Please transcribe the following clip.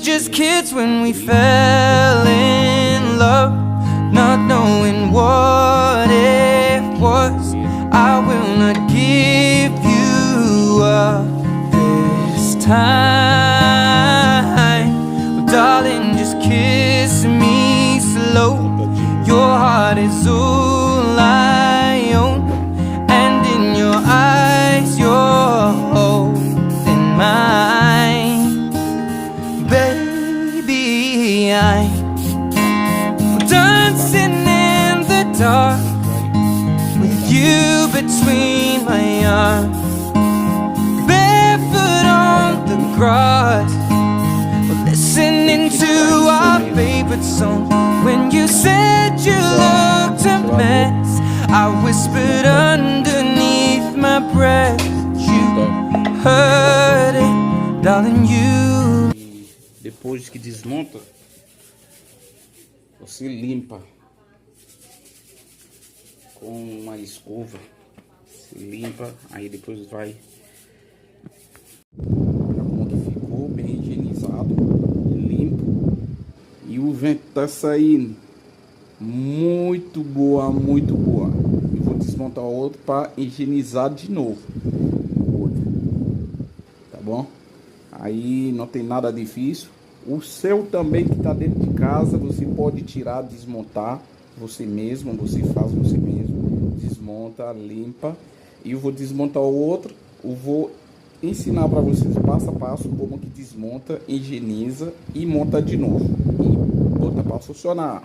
just kids when we fell in love, not knowing what it was. I will not give you up this time. Well, darling, just kiss me slow. Your heart is all I own, and in your eyes you're holding mine. Baby, I'm dancing in the dark with you between my arms, barefoot on the grass, listening to our favorite song. When you said you looked a mess, I whispered underneath my breath, you heard it, darling, you. Depois que desmonta, você limpa com uma escova. Você limpa, aí depois vai. Olha como que ficou, bem higienizado, limpo. E o vento tá saindo. Muito boa, muito boa. Eu vou desmontar o outro para higienizar de novo. Tá bom? Aí não tem nada difícil. O seu também que está dentro de casa, você pode tirar, desmontar você mesmo, você faz você mesmo, desmonta, limpa. E eu vou desmontar o outro, eu vou ensinar para vocês passo a passo como que desmonta, higieniza e monta de novo e bota para funcionar.